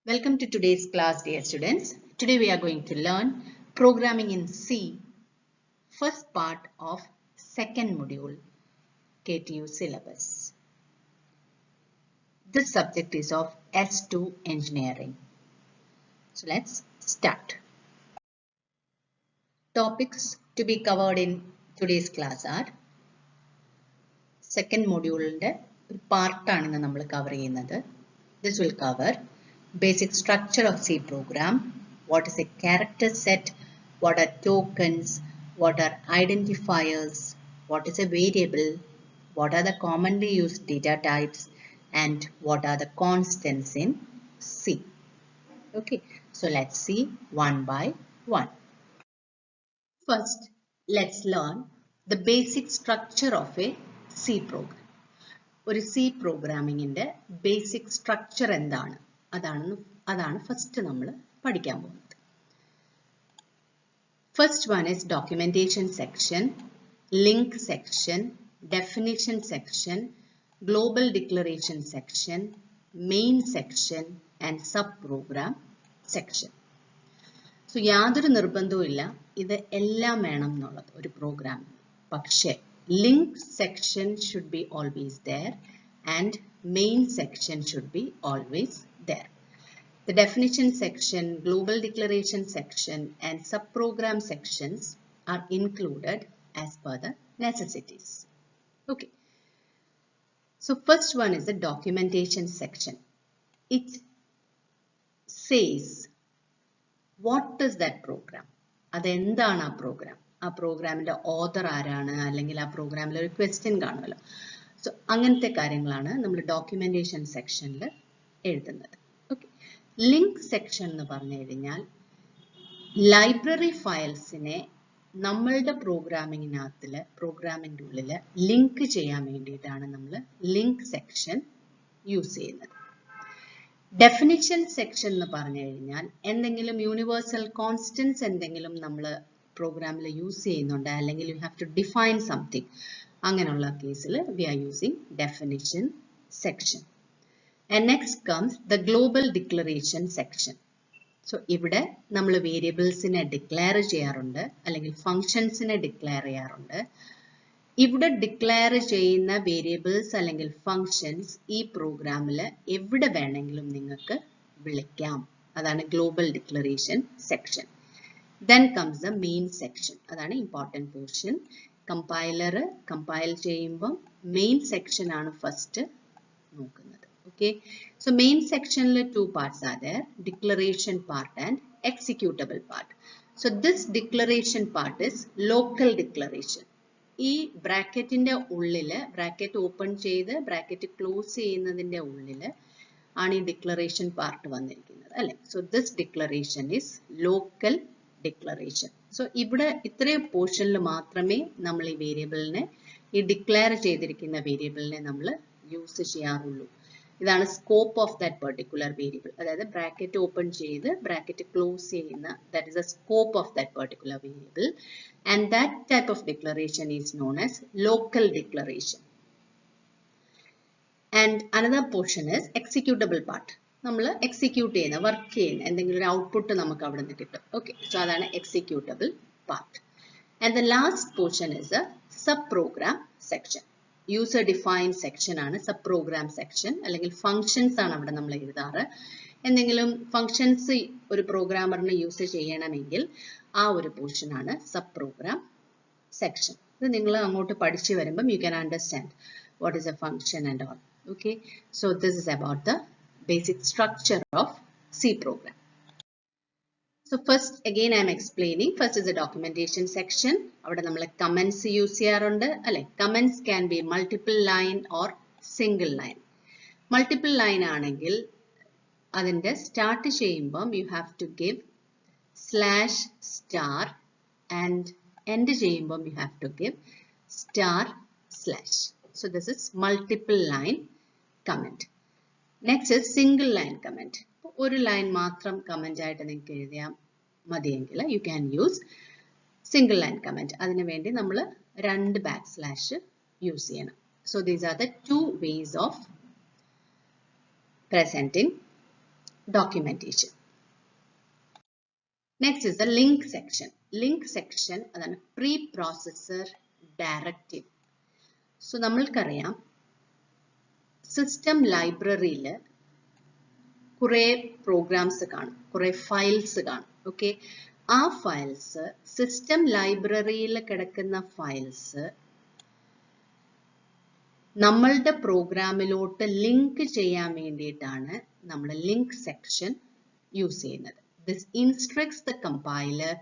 Welcome to today's class, dear students. Today we are going to learn programming in C, first part of second module, KTU syllabus. This subject is of S2 engineering. So let's start. Topics to be covered in today's class are second module part ആണ് നമ്മൾ cover ചെയ്യുന്നത്. This will cover basic structure of C program, what is a character set, what are tokens, what are identifiers, what is a variable, what are the commonly used data types, and what are the constants in C. Okay, so let's see one by one. First, let's learn the basic structure of a C program. ഒരു C പ്രോഗ്രാമിങ്ങിന്റെ basic structure എന്താണ് അതാണ് first നമ്മൾ പഠിക്കാൻ പോകുന്നത്. First one is documentation section, link section, definition section, global declaration section, main section and sub programme section. So യാതൊരു നിർബന്ധവും ഇല്ല ഇത് എല്ലാം വേണം എന്നുള്ളത് ഒരു പ്രോഗ്രാം. പക്ഷേ link section should be always there and main section should be always there. The definition section, global declaration section and subprogram sections are included as per the necessities. Okay. So first one is the documentation section. It says what is that program? അതെന്താണ് ആ programme? ആ പ്രോഗ്രാമിന്റെ author ആരാണ്, അല്ലെങ്കിൽ ആ പ്രോഗ്രാമിൽ ഒരു question കാണുമല്ലോ. സോ അങ്ങനത്തെ കാര്യങ്ങളാണ് നമ്മൾ ഡോക്യുമെന്റേഷൻ സെക്ഷനിൽ എഴുതുന്നത്. ഓക്കെ. ലിങ്ക് സെക്ഷൻ എന്ന് പറഞ്ഞു കഴിഞ്ഞാൽ ലൈബ്രറി ഫയൽസിനെ നമ്മളുടെ പ്രോഗ്രാമിന്റെ ഉള്ളിൽ ലിങ്ക് ചെയ്യാൻ വേണ്ടിയിട്ടാണ് നമ്മൾ ലിങ്ക് സെക്ഷൻ യൂസ് ചെയ്യുന്നത്. ഡെഫിനിഷൻ സെക്ഷൻ എന്ന് പറഞ്ഞു കഴിഞ്ഞാൽ എന്തെങ്കിലും യൂണിവേഴ്സൽ കോൺസ്റ്റൻസ് എന്തെങ്കിലും നമ്മൾ പ്രോഗ്രാമിൽ യൂസ് ചെയ്യുന്നുണ്ട്, അല്ലെങ്കിൽ you have to define something, അങ്ങനെയുള്ള കേസിൽ we are using definition section. And next comes the global declaration section. So ഇവിടെ നമ്മൾ വേരിയബിൾസിനെ ഡിക്ലെയർ ചെയ്യാറുണ്ട്, അല്ലെങ്കിൽ ഫങ്ഷൻസിനെ ഡിക്ലെയർ ചെയ്യാറുണ്ട്. ഇവിടെ ഡിക്ലെയർ ചെയ്യുന്ന വേരിയബിൾസ് അല്ലെങ്കിൽ ഫങ്ഷൻസ് ഈ പ്രോഗ്രാമിൽ എവിടെ വേണമെങ്കിലും നിങ്ങൾക്ക് വിളിക്കാം. അതാണ് global declaration section. Then comes the main section. അതാണ് important portion. കമ്പൈലർ കമ്പൈൽ ചെയ്യുമ്പോൾ മെയിൻ സെക്ഷൻ ആണ് ഫസ്റ്റ് നോക്കുന്നത്. ഓക്കെ. സോ മെയിൻ സെക്ഷനിൽ two parts are there, declaration part and executable part. So this declaration part is local declaration. ഈ ബ്രാക്കറ്റിന്റെ ഉള്ളില്, bracket open ചെയ്ത് bracket close ചെയ്യുന്നതിന്റെ ഉള്ളില് ആണ് ഈ ഡിക്ലറേഷൻ പാർട്ട് വന്നിരിക്കുന്നത്, അല്ലെ? So this declaration is local declaration. So ഇവിടെ ഇത്രയും പോർഷനിൽ മാത്രമേ നമ്മൾ ഈ വേരിയബിളിനെ, ഈ ഡിക്ലെയർ ചെയ്തിരിക്കുന്ന വേരിയബിളിനെ നമ്മൾ യൂസ് ചെയ്യാറുള്ളൂ. ഇതാണ് scope of that particular variable. അതായത് ബ്രാക്കറ്റ് ഓപ്പൺ ചെയ്ത് ബ്രാക്കറ്റ് ക്ലോസ് ചെയ്യുന്ന, that is the scope of that particular variable. And that type of declaration is known as local declaration. And another portion is executable part. നമ്മൾ execute ചെയ്യുന്ന, work ചെയ്യുന്ന എന്തെങ്കിലും ഒരു output നമുക്ക് അവിടെ നിന്ന് കിട്ടും. ഓക്കെ. സോ അതാണ് executable part. And the last portion is A sub programme section. User define section ആണ് സബ് പ്രോഗ്രാം സെക്ഷൻ, അല്ലെങ്കിൽ ഫങ്ഷൻസ് ആണ് അവിടെ നമ്മൾ എഴുതാറ്. എന്തെങ്കിലും ഫങ്ഷൻസ് ഒരു പ്രോഗ്രാമറിന് യൂസ് ചെയ്യണമെങ്കിൽ ആ ഒരു പോർഷൻ ആണ് സബ് പ്രോഗ്രാം സെക്ഷൻ. ഇത് നിങ്ങൾ അങ്ങോട്ട് പഠിച്ചു വരുമ്പം you can understand what is A function and all. Okay. So this is about the basic structure of C program. So first again I am explaining. First is the documentation section. അവിടെ നമ്മൾ comments use ചെയ്യാറുണ്ട്, അല്ലെ? Comments can be multiple line or single line. Multiple line ആണെങ്കിൽ അതിന്റെ start ചെയ്യുമ്പം you have to give slash star and end ചെയ്യുമ്പം you have to give star slash. So this is multiple line comment. Next is single line comment. ഒരു line മാത്രം comment ആയിട്ട് നിങ്ങൾക്ക് എഴുതിയാൽ മതിയെങ്കിൽ you can use single line comment. അതിനു വേണ്ടി നമ്മൾ 2 ബാക്ക് സ്ലാഷ് യൂസ് ചെയ്യണം. So these are the two ways of presenting documentation. Next is the link section. Link section adana preprocessor directive. So nammalkariya system library le kure programs കാണും, കുറെ files കാണും. Okay, ആ files system library ൽ കിടക്കുന്ന files നമ്മളുടെ പ്രോഗ്രാമിലോട്ട് link ചെയ്യാൻ വേണ്ടിയിട്ടാണ് നമ്മൾ ലിങ്ക് സെക്ഷൻ യൂസ് ചെയ്യുന്നത്. This instructs the compiler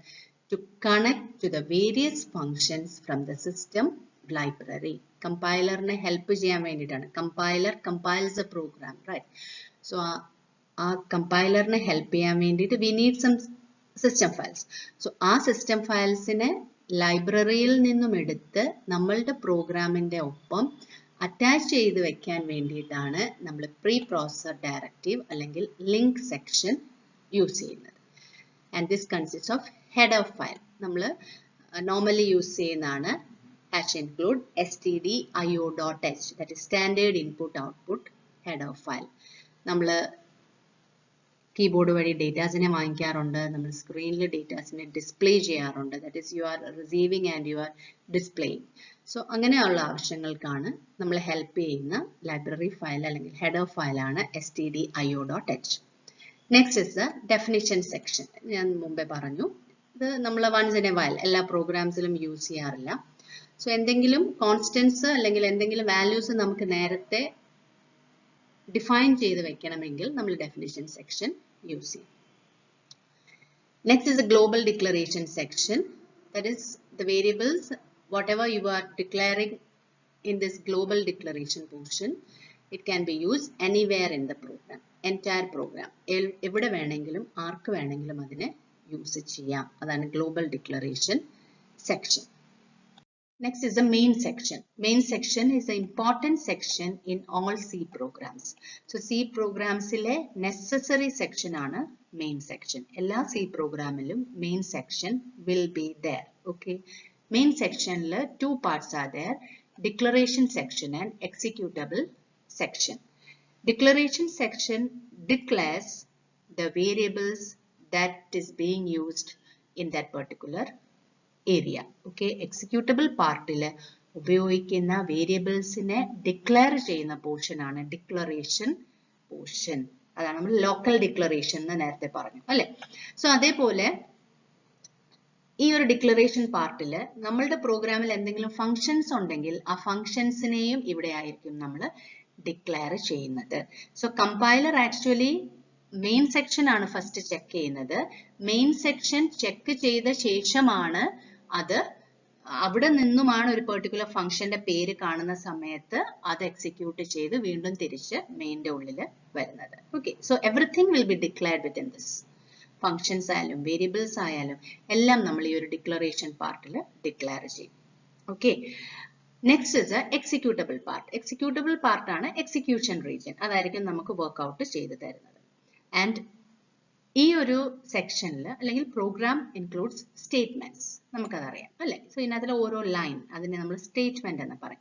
to connect to the various functions from the system library. Compilerനെ ഹെൽപ്പ് ചെയ്യാൻ വേണ്ടിയിട്ടാണ്. Compiler compiles the program, right? So ആ കമ്പൈലറിനെ ഹെൽപ്പ് ചെയ്യാൻ വേണ്ടിയിട്ട് we need some system files. So ആ system filesനെ ലൈബ്രറിയിൽ നിന്നും എടുത്ത് നമ്മളുടെ പ്രോഗ്രാമിന്റെ ഒപ്പം അറ്റാച്ച് ചെയ്ത് വെക്കാൻ വേണ്ടിയിട്ടാണ് നമ്മൾ preprocessor directive അല്ലെങ്കിൽ link section യൂസ് ചെയ്യുന്നത്. And this consists of header file. നമ്മൾ normally യൂസ് ചെയ്യുന്നതാണ് #include stdio.h, that is standard input output header file. നമ്മൾ കീബോർഡ് വഴി ഡേറ്റാസിനെ വാങ്ങിക്കാറുണ്ട്, നമ്മൾ സ്ക്രീനിൽ ഡേറ്റാസിനെ ഡിസ്പ്ലേ ചെയ്യാറുണ്ട്, that is you are receiving and you are displaying. So അങ്ങനെയുള്ള ആവശ്യങ്ങൾക്കാണ് നമ്മൾ ഹെൽപ്പ് ചെയ്യുന്ന ലൈബ്രറി ഫയൽ അല്ലെങ്കിൽ ഹെഡർ ഫയലാണ് stdio.h. Next is the definition section. ഞാൻ മുമ്പേ പറഞ്ഞു, ഇത് നമ്മൾ വൺസ് ഇൻ എ വൈൽ എല്ലാ പ്രോഗ്രാംസിലും യൂസ് ചെയ്യാറില്ല. സോ എന്തെങ്കിലും കോൺസ്റ്റൻസ് അല്ലെങ്കിൽ എന്തെങ്കിലും വാല്യൂസ് നമുക്ക് നേരത്തെ ഡിഫൈൻ ചെയ്ത് വെക്കണമെങ്കിൽ നമ്മൾ ഡെഫിനിഷൻ സെക്ഷൻ യൂസ് ചെയ്യും. Next is the global declaration section. That is the variables, whatever you are declaring in this global declaration portion, it can be used anywhere in the program, entire program. എവിടെ വേണമെങ്കിലും ആർക്ക് വേണമെങ്കിലും അതിനെ use ചെയ്യാം. അതാണ് global declaration section. Next is the main section. Main section is an important section in all C programs. So C programs ile necessary section aanu main section. Ella C programilum main section will be there. Okay. Main section le two parts are there: declaration section and executable section. Declaration section declares the variables that is being used in that particular area. Okay, executable part il ഉപയോഗിക്കുന്ന വേരിയബിൾസിനെ declare ചെയ്യുന്ന portion ആണ് declaration portion. അതാണ് നമ്മൾ local declaration എന്ന് നേരത്തെ പറഞ്ഞു അല്ലെ. So അതേപോലെ ഈ ഒരു ഡിക്ലറേഷൻ പാർട്ടിൽ നമ്മളുടെ പ്രോഗ്രാമിൽ എന്തെങ്കിലും ഫങ്ഷൻസ് ഉണ്ടെങ്കിൽ ആ ഫങ്ഷൻസിനെയും ഇവിടെ ആയിരിക്കും നമ്മൾ ഡിക്ലെയർ ചെയ്യുന്നത്. So compiler actually main section ആണ് ഫസ്റ്റ് ചെക്ക് ചെയ്യുന്നത്. മെയിൻ സെക്ഷൻ ചെക്ക് ചെയ്ത ശേഷമാണ് അത് അവിടെ നിന്നുമാണ് ഒരു പെർട്ടിക്കുലർ ഫംഗ്ഷന്റെ പേര് കാണുന്ന സമയത്ത് അത് എക്സിക്യൂട്ട് ചെയ്ത് വീണ്ടും തിരിച്ച് മെയിൻ്റെ ഉള്ളിൽ വരുന്നത്. Okay, so everything will be declared within this. Functions ആയാലും വേരിയബിൾസ് ആയാലും എല്ലാം നമ്മൾ ഈ ഒരു ഡിക്ലറേഷൻ പാർട്ടിൽ ഡിക്ലെയർ ചെയ്യും. Okay, next is executable part. Executable പാർട്ടാണ് എക്സിക്യൂഷൻ റീജിയൻ. അതായിരിക്കും നമുക്ക് വർക്ക്ഔട്ട് ചെയ്ത് തരുന്നത്. ആൻഡ് ഈ ഒരു സെക്ഷനിൽ അല്ലെങ്കിൽ പ്രോഗ്രാം ഇൻക്ലൂഡ്സ് സ്റ്റേറ്റ്മെന്റ്സ്, നമുക്കതറിയാം അല്ലെ. സോ ഇതിനകത്തിലെ ഓരോ ലൈൻ അതിനെ നമ്മൾ സ്റ്റേറ്റ്മെന്റ് എന്ന് പറയും.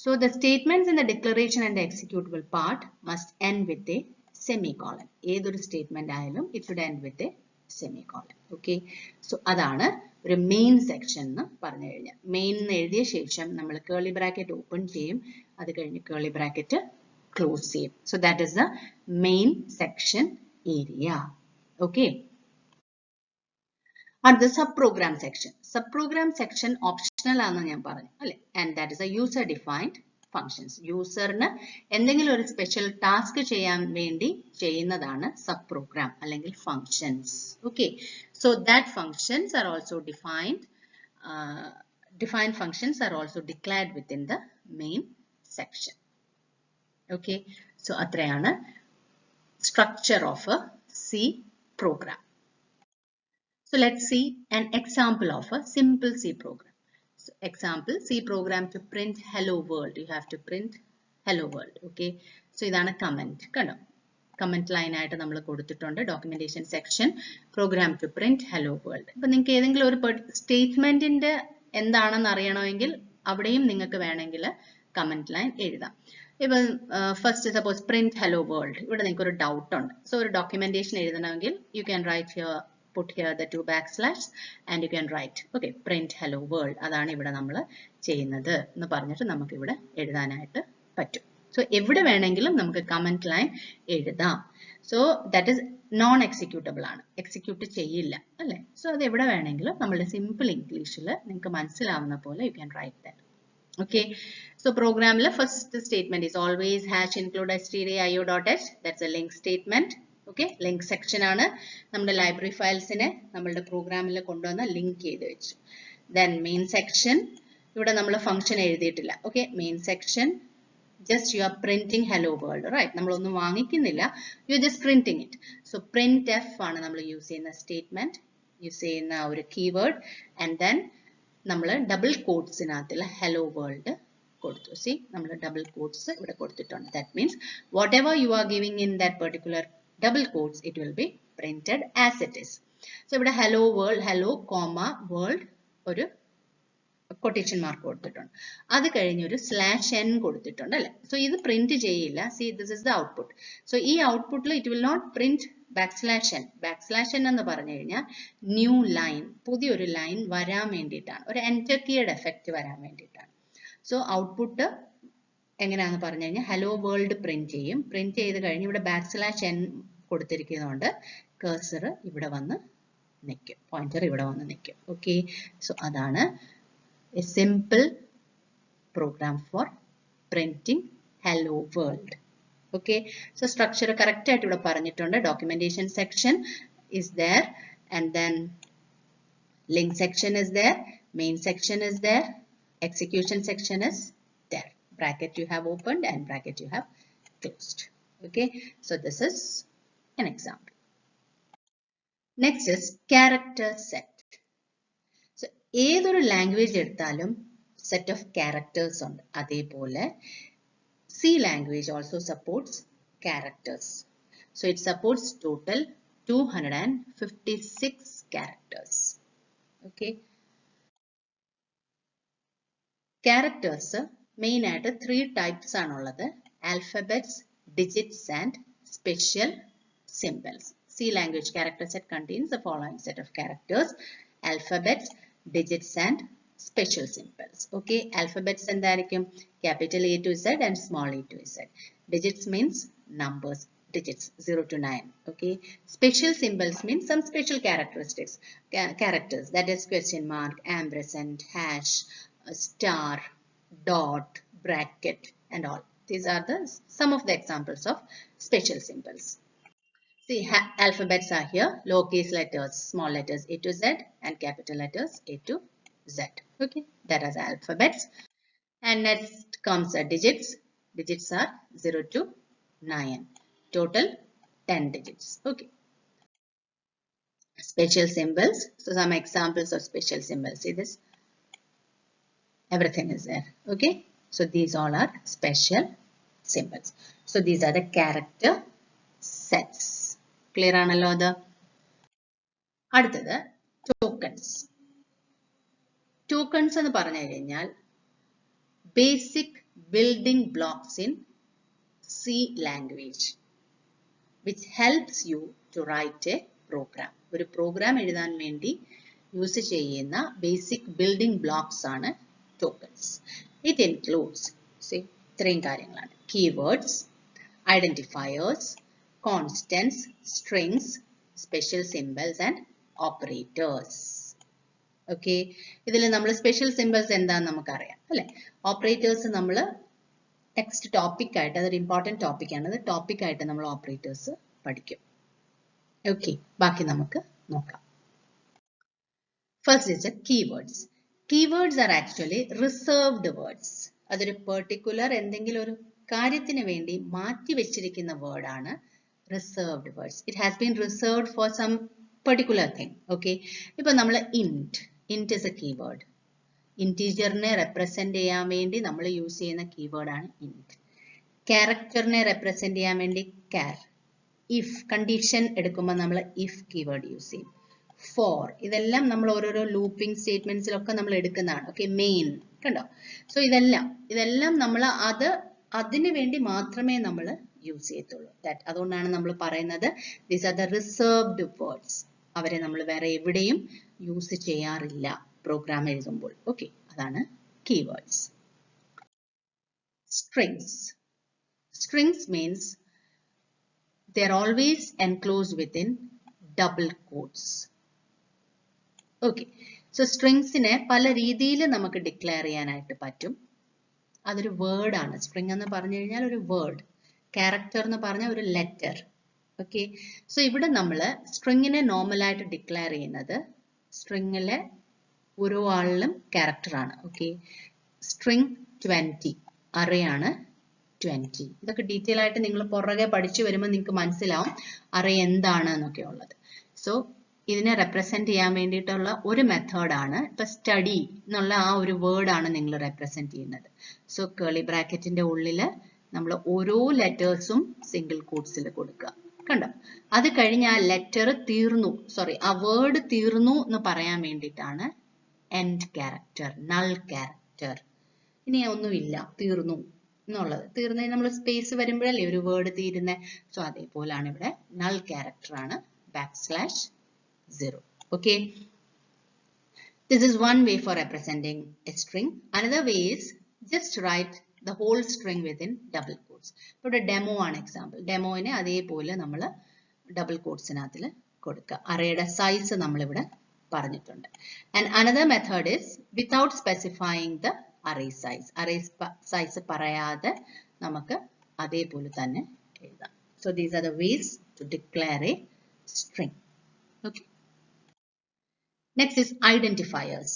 So the statements in the declaration and executable part must end with a semicolon. ഏതൊരു സ്റ്റേറ്റ്മെന്റ് ആയാലും it should end with a semicolon. Okay, so അതാണ് ഒരു മെയിൻ സെക്ഷൻ എന്ന് പറഞ്ഞു കഴിഞ്ഞാൽ. മെയിൻ എന്ന് എഴുതിയ ശേഷം നമ്മൾ കേർലി ബ്രാക്കറ്റ് ഓപ്പൺ ചെയ്യും, അത് കഴിഞ്ഞ് കേർലി ബ്രാക്കറ്റ് ക്ലോസ് ചെയ്യും. So that is the main section area. Okay, and the subprogram section. Subprogram section optional ആണെന്ന് ഞാൻ പറഞ്ഞു അല്ലെ. And that is a user defined functions. യൂസറിന് എന്തെങ്കിലും ഒരു സ്പെഷ്യൽ ടാസ്ക് ചെയ്യാൻ വേണ്ടി ചെയ്യുന്നതാണ് subprogram അല്ലെങ്കിൽ functions. Okay, so that functions are also defined. Defined functions are also declared within the main section. Okay, so അത്രയാണ് structure of a C program. So let's see an example of a simple C program. So example, C program to print hello world. You have to print hello world. Okay, so idana comment kando. Comment line ആയിട്ട് നമ്മൾ കൊടുത്തിട്ടുണ്ട് documentation section program to print hello world. അപ്പോൾ നിങ്ങൾക്ക് ഏതെങ്കിലും ഒരു സ്റ്റേറ്റ്മെന്റിന്റെ എന്താണെന്ന് അറിയണമെങ്കിൽ അവിടെയും നിങ്ങൾക്ക് വേണമെങ്കിൽ കമന്റ് ലൈൻ എഴുതാം. Even first suppose print hello world. ഇവിടെ നിങ്ങൾക്ക് ഒരു ഡൗട്ട് ഉണ്ട്. സോ ഒരു ഡോക്യുമെന്റേഷൻ എഴുതണമെങ്കിൽ you can write here, put here the 2 backslash and you can write okay print hello world. അതാണ് ഇവിടെ നമ്മൾ ചെയ്യുന്നത് എന്ന് പറഞ്ഞിട്ട് നമുക്ക് ഇവിടെ എഴുതാനായിട്ട് പറ്റും. സോ എവിടെ വേണമെങ്കിലും നമുക്ക് കമന്റ് ലൈൻ എഴുതാം. So that is known executable ആണ്, എക്സിക്യൂട്ട് ചെയ്യില്ല അല്ലേ. സോ അത് എവിടെ വേണമെങ്കിലും നമ്മളുടെ സിമ്പിൾ ഇംഗ്ലീഷിൽ നിങ്ങൾക്ക് മനസ്സിലാവുന്ന പോലെ you can write that. Okay, so program la first statement is always hash include stdio.h. That's a link statement. Okay, link section ആണ് നമ്മുടെ library files നെ നമ്മളുടെ പ്രോഗ്രാമിൽ കൊണ്ടുവന്ന ലിങ്ക് ചെയ്ത് വെച്ചു. Then main section, ഇവിടെ നമ്മൾ ഫംഗ്ഷൻ എഴുതിയിട്ടില്ല. Okay, main section just you are printing hello world, right? നമ്മളൊന്നും വാങ്ങിക്കുന്നില്ല, you are just printing it. So printf ആണ് നമ്മൾ യൂസ് ചെയ്യുന്ന സ്റ്റേറ്റ്മെന്റ്, യൂസ് ചെയ്യുന്ന ഒരു കീവേഡ്, and then നമ്മൾ ഡബിൾ കോട്ട്സിനകത്തുള്ള ഹലോ വേൾഡ് കൊടുത്തു. സി നമ്മൾ ഡബിൾ കോട്ട്സ് ഇവിടെ കൊടുത്തിട്ടുണ്ട്. That means whatever you are giving in that particular double quotes it will be printed as it is. So ഇവിടെ hello world, hello comma world ഒരു quotation mark കൊടുത്തിട്ടുണ്ട്. അത് കഴിഞ്ഞ് ഒരു /n കൊടുത്തിട്ടുണ്ട് അല്ലെ. സോ ഇത് പ്രിന്റ് ചെയ്യില്ല. See this is the output. So ഈ ഔട്ട്പുട്ടിൽ it will not print \n എന്ന് പറഞ്ഞു കഴിഞ്ഞാൽ ന്യൂ ലൈൻ, പുതിയൊരു ലൈൻ വരാൻ വേണ്ടിയിട്ടാണ്, ഒരു എൻറ്റർ കീയുടെ എഫക്റ്റ് വരാൻ വേണ്ടിയിട്ടാണ്. സോ ഔട്ട്പുട്ട് എങ്ങനെയാണെന്ന് പറഞ്ഞു കഴിഞ്ഞാൽ ഹലോ വേൾഡ് പ്രിന്റ് ചെയ്യും. പ്രിന്റ് ചെയ്ത് കഴിഞ്ഞ് ഇവിടെ \n കൊടുത്തിരിക്കുന്നതുകൊണ്ട് കഴ്സർ ഇവിടെ വന്ന് നിൽക്കും, പോയിന്റർ ഇവിടെ വന്ന് നിൽക്കും. ഓക്കെ, സോ അതാണ് a simple program for printing hello world. Okay, so structure correct ആയിട്ട് ഇവിടെ പറഞ്ഞിട്ടുണ്ട്. Documentation section is there, and then link section is there, main section is there, execution section is there. Bracket you have opened and bracket you have closed. Okay, so this is an example. Next is character set. So ഏതൊരു language എടുത്താലും set of characters ഉണ്ട്. അതേപോലെ C language also supports characters. So it supports total 256 characters. Okay. Characters main ആയിട്ട് 3 types ആണുള്ളത്: alphabets, digits and special symbols. C language character set contains the following set of characters: alphabets, digits and special symbols. Okay, alphabets എന്തായിരിക്കും? Capital A to Z and small a to Z. Digits means numbers, digits 0 to 9. Okay, special symbols means some special characteristics, characters, that is question mark, ampersand, hash, star, dot, bracket and all. These are the some of the examples of special symbols. See, alphabets are here, lowercase letters, small letters A to Z and capital letters A to Z. Okay, that is alphabets. And next comes digits. Digits are 0 to 9. Total 10 digits. Okay. Special symbols. So some examples of special symbols. See this? Everything is there. Okay. So these all are special symbols. So these are the character sets. Clear ആണല്ലോ അത്? അടുത്തത് tokens. Tokens എന്ന് പറഞ്ഞു കഴിഞ്ഞാൽ basic building blocks in C language which helps you to write a program. ഒരു program എഴുതാൻ വേണ്ടി use ചെയ്യുന്ന basic building blocks ആണ് tokens. It includes ഇത്രയും കാര്യങ്ങളാണ്: keywords, identifiers, constants, strings, special symbols and operators. Okay, ഇതിൽ നമ്മൾ സ്പെഷ്യൽ സിംബൽസ് എന്താണെന്ന് നമുക്കറിയാം അല്ലെ. ഓപ്പറേറ്റേഴ്സ് നമ്മൾ നെക്സ്റ്റ് ടോപ്പിക് ആയിട്ട്, അതൊരു ഇമ്പോർട്ടൻറ്റ് ടോപ്പിക്കാണ്, അത് ടോപ്പിക് ആയിട്ട് നമ്മൾ ഓപ്പറേറ്റേഴ്സ് പഠിക്കും. ഓക്കെ, ബാക്കി നമുക്ക് നോക്കാം. First is keywords. Keywords are actually reserved words. അതൊരു പെർട്ടിക്കുലർ എന്തെങ്കിലും ഒരു കാര്യത്തിന് വേണ്ടി മാറ്റി വെച്ചിരിക്കുന്ന വേർഡാണ് reserved words. It has been reserved for some particular thing. Okay, ഇപ്പൊ നമ്മൾ int is a keyword. ഇന്റീജറിനെ റെപ്രസെന്റ് ചെയ്യാൻ വേണ്ടി നമ്മൾ യൂസ് ചെയ്യുന്ന കീവേഡാണ് int. ക്യാരക്ടറിനെ റെപ്രസെന്റ് ചെയ്യാൻ വേണ്ടി char. if കണ്ടീഷൻ എടുക്കുമ്പോൾ നമ്മൾ if കീവേഡ് യൂസ് ചെയ്യും. for ഇതെല്ലാം നമ്മൾ ഓരോരോ ലൂപ്പിംഗ് സ്റ്റേറ്റ്മെന്റ്സിലൊക്കെ നമ്മൾ എടുക്കുന്നതാണ്. ഓക്കെ, മെയിൻ കണ്ടോ. സോ ഇതെല്ലാം നമ്മൾ അത് അതിനു വേണ്ടി മാത്രമേ നമ്മൾ യൂസ് ചെയ്യത്തുള്ളൂ. അതുകൊണ്ടാണ് നമ്മൾ പറയുന്നത് these are the reserved words. അവരെ നമ്മൾ വേറെ എവിടെയും യൂസ് ചെയ്യാറില്ല പ്രോഗ്രാം എഴുതുമ്പോൾ. ഓക്കെ, അതാണ് keywords. Strings. Strings means they are always enclosed within double quotes. Okay, so strings നെ പല രീതിയിൽ നമുക്ക് ഡിക്ലെയർ ചെയ്യാനായിട്ട് പറ്റും. അതൊരു വേർഡ് ആണ്. സ്ട്രിംഗ് എന്ന് പറഞ്ഞു കഴിഞ്ഞാൽ ഒരു വേർഡ്, ക്യാരക്ടർ എന്ന് പറഞ്ഞാൽ ഒരു ലെറ്റർ. ഓക്കെ, സോ ഇവിടെ നമ്മൾ സ്ട്രിങ്ങിനെ നോർമലായിട്ട് ഡിക്ലെയർ ചെയ്യുന്നത് സ്ട്രിങ്ങിലെ ഓരോ ആളിലും ക്യാരക്ടർ ആണ്. ഓക്കെ, സ്ട്രിംഗ് 20 അറേ ആണ് 20. ഇതൊക്കെ ഡീറ്റെയിൽ ആയിട്ട് നിങ്ങൾ പുറകെ പഠിച്ചു വരുമ്പോൾ നിങ്ങൾക്ക് മനസ്സിലാവും അറേ എന്താണ് എന്നൊക്കെ ഉള്ളത്. സോ ഇതിനെ റെപ്രസെന്റ് ചെയ്യാൻ വേണ്ടിയിട്ടുള്ള ഒരു മെത്തേഡാണ് ഇപ്പൊ സ്റ്റഡി എന്നുള്ള ആ ഒരു വേർഡ് ആണ് നിങ്ങൾ റെപ്രസെന്റ് ചെയ്യുന്നത്. സോ കേളി ബ്രാക്കറ്റിന്റെ ഉള്ളിൽ നമ്മൾ ഓരോ ലെറ്റേഴ്സും സിംഗിൾ കോട്ട്സിൽ കൊടുക്കുക. കണ്ടോ? അത് കഴിഞ്ഞ് ആ ലെറ്റർ തീർന്നു, ആ വേർഡ് തീർന്നു എന്ന് പറയാൻ വേണ്ടിയിട്ടാണ് എൻഡ് ക്യാരക്ടർ, നൾ ക്യാരക്ടർ. ഇനി ഒന്നുമില്ല, തീർന്നു എന്നുള്ളത്. തീർന്നതിന് നമ്മൾ സ്പേസ് വരുമ്പോഴല്ലേ ഒരു വേർഡ് തീരുന്നത്. സോ അതേപോലാണ് ഇവിടെ നൾ ക്യാരക്ടർ ആണ് \0. Okay, this is one way for representing a string. Another way is just write the whole string within double quotes. ഇവിടെ ഡെമോ ആണ് എക്സാമ്പിൾ. ഡെമോനെ അതേപോലെ നമ്മൾ ഡബിൾ കോട്ട്സിനകത്തിൽ കൊടുക്കുക. അറേയുടെ സൈസ് നമ്മളിവിടെ പറഞ്ഞിട്ടുണ്ട്. And another method is without specifying the array size. Array size പറയാതെ നമുക്ക് അതേപോലെ തന്നെ എഴുതാം. So these are the ways to declare a string. Okay. Next is identifiers.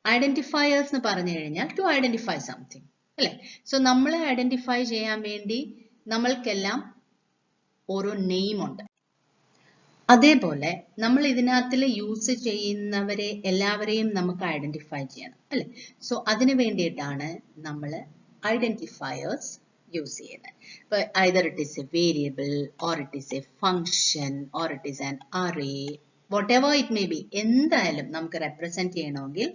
Identifiers എന്ന് പറഞ്ഞു കഴിഞ്ഞാൽ to identify something, അല്ലേ? സോ നമ്മളെ ഐഡന്റിഫൈ ചെയ്യാൻ വേണ്ടി നമ്മൾക്കെല്ലാം ഓരോ നെയിം ഉണ്ട്. അതേപോലെ നമ്മൾ ഇതിനകത്തിൽ യൂസ് ചെയ്യുന്നവരെ എല്ലാവരെയും നമുക്ക് ഐഡന്റിഫൈ ചെയ്യണം, അല്ലേ? സോ അതിനു വേണ്ടിയിട്ടാണ് നമ്മൾ ഐഡന്റിഫയേഴ്സ് use ചെയ്യുന്നത്. But either it is a variable or it is a function or it is an array, whatever it may be, എന്തായാലും നമുക്ക് റെപ്രസെന്റ് ചെയ്യണമെങ്കിൽ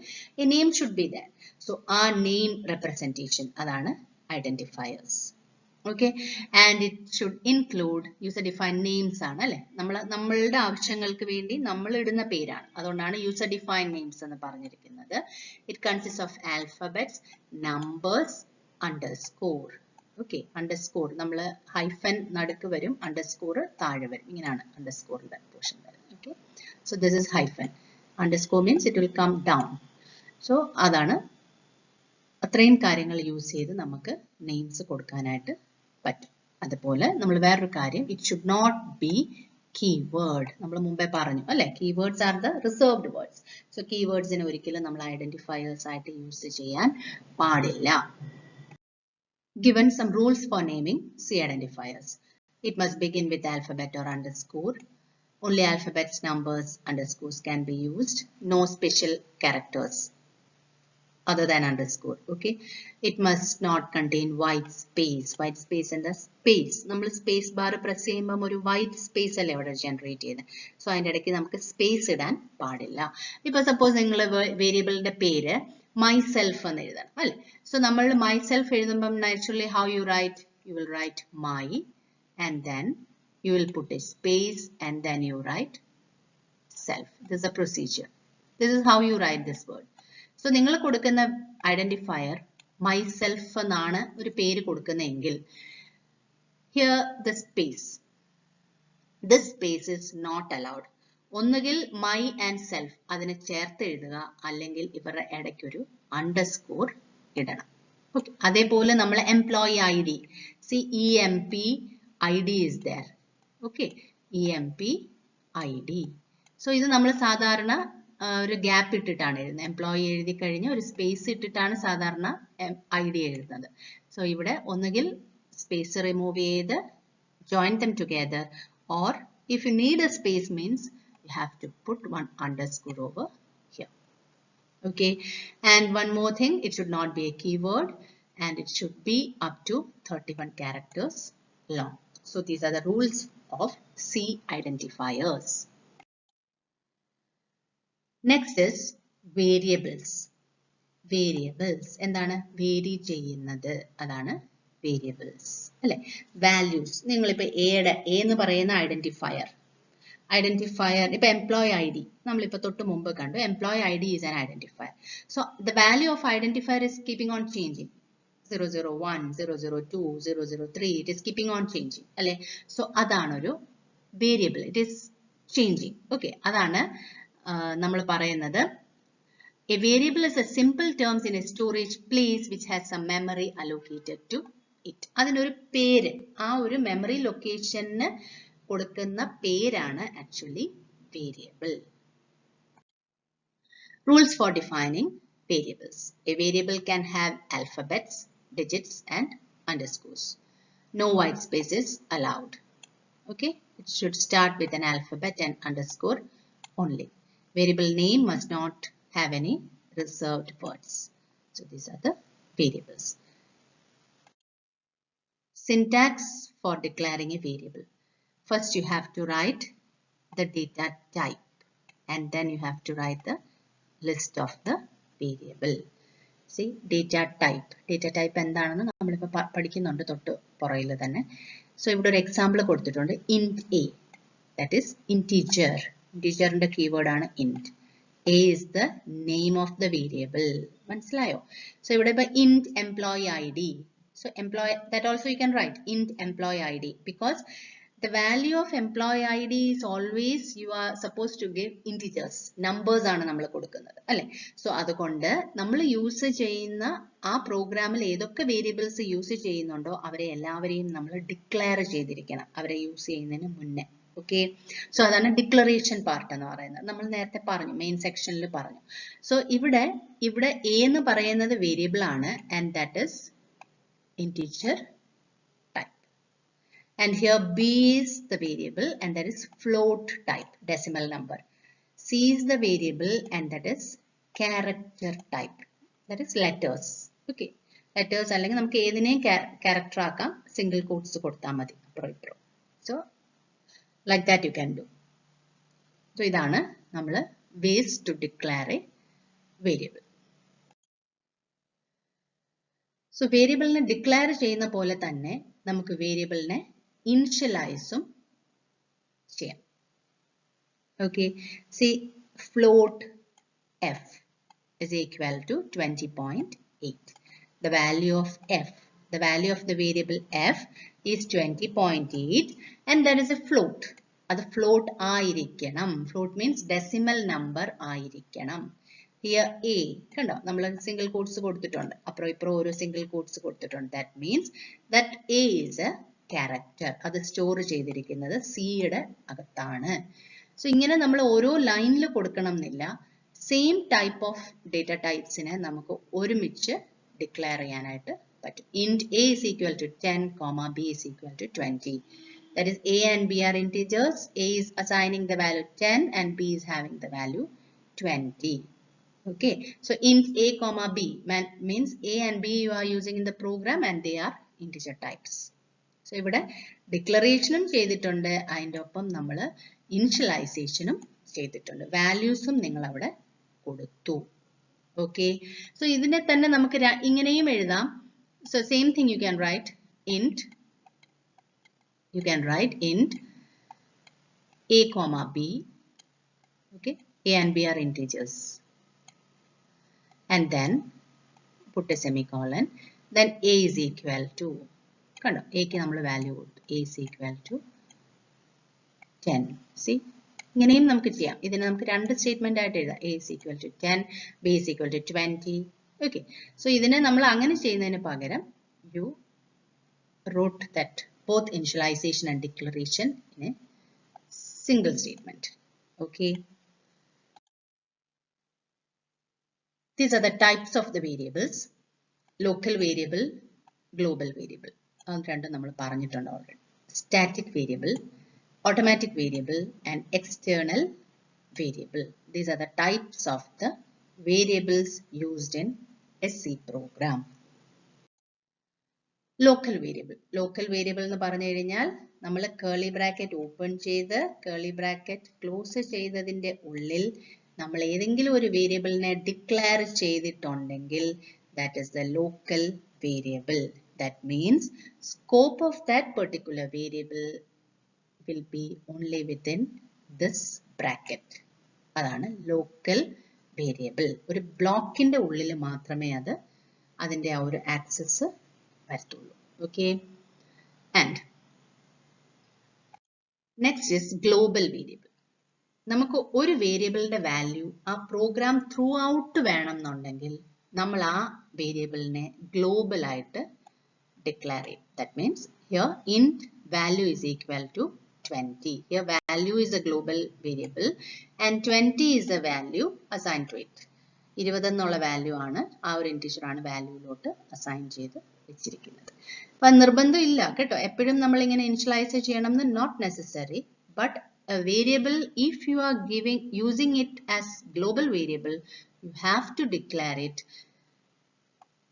a name should be there. So ആ നെയിം റെപ്രസെന്റേഷൻ അതാണ് identifiers. Okay, and it should include user defined names ആണ്, അല്ലെ? നമ്മളുടെ ആവശ്യങ്ങൾക്ക് വേണ്ടി നമ്മൾ ഇടുന്ന പേരാണ്. അതുകൊണ്ടാണ് യൂസർ ഡിഫൈൻഡ് നെയിംസ് എന്ന് പറഞ്ഞിരിക്കുന്നത്. It consist of alphabets, numbers, underscore. Okay, underscore നമ്മൾ ഹൈഫൻ നടുക്ക് വരും, അണ്ടർസ്കോർ താഴെ വരും. ഇങ്ങനെയാണ് അണ്ടർസ്കോറിന്റെ പോർഷൻ വരുന്നത്. Okay, so this is hyphen. Underscore means it will come down. So അതാണ്, അത്രയും കാര്യങ്ങൾ യൂസ് ചെയ്ത് നമുക്ക് നെയിംസ് കൊടുക്കാനായിട്ട് പറ്റും. അതുപോലെ നമ്മൾ വേറൊരു കാര്യം, it should not be keyword. നമ്മൾ മുമ്പേ പറഞ്ഞു, അല്ലെ? Keywords are the reserved words. So കീവേഡ്സിനെ ഒരിക്കലും നമ്മൾ ഐഡന്റിഫയേഴ്സ് ആയിട്ട് യൂസ് ചെയ്യാൻ പാടില്ല. Given some rules for naming C identifiers. It must begin with alphabet or underscore. Only alphabets, numbers, underscores can be used. No special characters other than underscore. Okay. It must not contain white space. White space and the space. നമ്മൾ space bar press ചെയ്യുമ്പോൾ ഒരു white space അല്ലേ അവിടെ generate ചെയ്യുന്നത്. So അതിൻ്റെ ഇടയ്ക്ക് നമുക്ക് space ഇടാൻ പാടില്ല. ഇപ്പോൾ സപ്പോസ് നിങ്ങൾ വേരിയബിളിന്റെ പേര് myself എന്ന് എഴുതണം, അല്ലേ? സോ നമ്മൾ myself എഴുതുമ്പം naturally how you write, you will write my and then you will put a space and then you write self. This is a procedure. This is how you write this word. So നിങ്ങൾ കൊടുക്കുന്ന identifier myself എന്നാണ് ഒരു പേര് കൊടുക്കുന്നതെങ്കിൽ here the space, this space is not allowed. ഒന്നുകിൽ my and self അതിനെ ചേർത്ത് എഴുതുക, അല്ലെങ്കിൽ ഇവരുടെ ഇടയ്ക്ക് ഒരു അണ്ടർസ്കോർ ഇടണം. ഓക്കെ, അതേപോലെ നമ്മൾ employee I D, EMP ID is there. Okay, EMP ID. So ഇത് നമ്മൾ സാധാരണ ഒരു ഗ്യാപ്പ് ഇട്ടിട്ടാണ് എഴുതുന്നത്. എംപ്ലോയി എഴുതി കഴിഞ്ഞ് ഒരു സ്പേസ് ഇട്ടിട്ടാണ് സാധാരണ ID എഴുതുന്നത്. സോ ഇവിടെ ഒന്നുകിൽ സ്പേസ് റിമൂവ് ചെയ്ത് join them together, or if you need a space means you have to put one underscore over here. Okay, and one more thing, it should not be a keyword and it should be up to 31 characters long. So these are the rules of C identifiers. Next is variables. Variables എന്താണ്? Vary ചെയ്യുന്നത്, അതാണ് variables അല്ലെ. Values നിങ്ങളിപ്പോൾ എയുടെ A എന്ന് പറയുന്ന identifier ഇപ്പൊ employee I D നമ്മളിപ്പോൾ തൊട്ട് മുമ്പ് കണ്ടു. Employee I D is an identifier. So the value of identifier is keeping on changing. 001, 002, 003 it is keeping on changing അല്ലെ. സോ അതാണൊരു variable. It is changing. Okay, അതാണ് നമ്മൾ പറയുന്നത്. A variable is a simple terms in a storage place which has some memory allocated to it. അതിനൊരു പേര്, ആ ഒരു memory ലൊക്കേഷന് കൊടുക്കുന്ന പേരാണ് actually variable. Rules for defining variables. A variable can have alphabets, digits and underscores. No white spaces allowed. Okay, it should start with an alphabet and underscore only. Variable name must not have any reserved words. So these are the variables. Syntax for declaring a variable. First you have to write the data type and then you have to write the list of the variable. See, data type. Data type എന്താണെന്ന് നമ്മളിപ്പോൾ പഠിക്കുന്നുണ്ട് തൊട്ട് പുറകിൽ തന്നെ. So ഇവിടെ ഒരു example കൊടുത്തിട്ടുണ്ട്. int a, that is integer. Integerന്റെ കീവേഡ് ആണ് int. A is the name of the variable. മനസ്സിലായോ? So ഇവിടെ ഇപ്പോൾ int employee ID. So employee, that also you can write int employee ID because the value of employee ID is always you are supposed to give integers. Numbers ആണ് നമ്മൾ കൊടുക്കുന്നത് അല്ലേ. So അതുകൊണ്ട് നമ്മൾ use ചെയ്യുന്ന ആ പ്രോഗ്രാമിൽ ഏതൊക്കെ വേരിയബിൾസ് യൂസ് ചെയ്യുന്നുണ്ടോ അവരെ എല്ലാവരെയും നമ്മൾ ഡിക്ലെയർ ചെയ്തിരിക്കണം, അവരെ യൂസ് ചെയ്യുന്നതിന് മുന്നേ. ഓക്കെ, സോ അതാണ് ഡിക്ലറേഷൻ പാർട്ട് എന്ന് പറയുന്നത്. നമ്മൾ നേരത്തെ പറഞ്ഞു, മെയിൻ സെക്ഷനിൽ പറഞ്ഞു. സോ ഇവിടെ എ എന്ന് പറയുന്നത് വേരിയബിൾ ആണ് and that is integer type. And here b is the variable and that is float type, decimal number. C is the variable and that is character type, that is letters. Okay, letters അല്ലെങ്കിൽ നമുക്ക് ഏതിനെയും character ആക്കാം, single quotes കൊടുത്താൽ മതി അപ്പുറം ഇപ്പുറം. So like that you can do. So ഇതാണ് നമ്മൾ ways to declare a variable. So വേരിയബിളിനെ ഡിക്ലെയർ ചെയ്യുന്ന പോലെ തന്നെ നമുക്ക് വേരിയബിളിനെ ഇനിഷ്യലൈസും ചെയ്യാം. Okay, see float f is equal to 20.8. The value of f, the value of the variable f is 20.8 and that is a float. അത് float ആയിരിക്കണം. Float means decimal number ആയിരിക്കണം. Here a, കണ്ടോ നമ്മൾ സിംഗിൾ കോട്ട്സ് കൊടുത്തിട്ടുണ്ട്, അപ്പുറം ഇപ്പുറം ഓരോ single quotes കൊടുത്തിട്ടുണ്ട്. That means that a is a character. അത് സ്റ്റോർ ചെയ്തിരിക്കുന്നത് സിയുടെ അകത്താണ്. സോ ഇങ്ങനെ നമ്മൾ ഓരോ ലൈനിൽ കൊടുക്കണം എന്നില്ല. സെയിം ടൈപ്പ് ഓഫ് ഡേറ്റ ടൈപ്സിനെ നമുക്ക് ഒരുമിച്ച് ഡിക്ലെയർ ചെയ്യാനായിട്ട് പറ്റും. int a is equal to 10, b is equal to 20. That is a and b are integers. A is assigning the value 10 and b is having the value 20. Okay, so int a, b means a and b you are using in the program and they are integer types. So ഇവിടെ ഡിക്ലറേഷനും ചെയ്തിട്ടുണ്ട്, അതിൻ്റെ ഒപ്പം നമ്മൾ ഇനിഷ്യലൈസേഷനും ചെയ്തിട്ടുണ്ട്. വാല്യൂസും നിങ്ങൾ അവിടെ കൊടുത്തു. Okay, so ഇതിനെ തന്നെ നമുക്ക് ഇങ്ങനെയും എഴുതാം. So same thing you can write int a comma b. Okay, a and b are integers and then put a semicolon, then a is equal to, കണ്ടോ a ക്ക് നമ്മൾ വാല്യൂ കൊടുത്തു, a is equal to 10. See, ഇങ്ങനെയും നമുക്ക് ചെയ്യാം. ഇതിനെ നമുക്ക് രണ്ട് സ്റ്റേറ്റ്മെന്റ് ആയിട്ട് എഴുതാം. a is equal to 10, b is equal to 20. Okay, so ഇതിനെ നമ്മൾ അങ്ങനെ ചെയ്യുന്നതിന് പകരം you wrote that both initialization and declaration in a single statement. Okay, these are the types of the variables: local variable, global variable. അത് രണ്ടും നമ്മൾ പറഞ്ഞിട്ടുണ്ട് already. Static variable, automatic variable and external variable. These are the types of the variables used in a C program. Local variable. Local variable എന്ന് പറഞ്ഞു കഴിഞ്ഞാൽ നമ്മൾ curly bracket open ചെയ്ത് curly bracket close ചെയ്തതിന്റെ ഉള്ളിൽ നമ്മൾ ഏതെങ്കിലും ഒരു വേരിയബിളിനെ ഡിക്ലെയർ ചെയ്തിട്ടുണ്ടെങ്കിൽ that is the local variable. That means scope of that particular variable will be only within this bracket. അതാണ് local variable. ഒരു ബ്ലോക്കിന്റെ ഉള്ളിൽ മാത്രമേ അതിന്റെ ആ ഒരു ആക്സസ് വരത്തുള്ളൂ. Okay. And next is global variable. നമുക്ക് ഒരു വേരിയബിളിന്റെ വാല്യൂ ആ പ്രോഗ്രാം ത്രൂ ഔട്ട് വേണം എന്നുണ്ടെങ്കിൽ നമ്മൾ ആ വേരിയബിളിനെ ഗ്ലോബൽ ആയിട്ട് ഡിക്ലെയർ ചെയ്യും. That means here int value is equal to 20. Here value is a global variable and 20 is the value assigned to it. 20 എന്നുള്ള വാല്യൂ ആണ് ആ ഒരു ഇന്റിജർ ആണ് വാല്യൂയിലോട്ട് അസൈൻ ചെയ്ത് വെച്ചിരിക്കുന്നത്. അപ്പൊ നിർബന്ധം ഇല്ല കേട്ടോ, എപ്പോഴും നമ്മൾ ഇങ്ങനെ ഇനിഷ്യലൈസ് ചെയ്യണം എന്ന് not necessary. But a variable, if you are using it as global variable, you have to declare it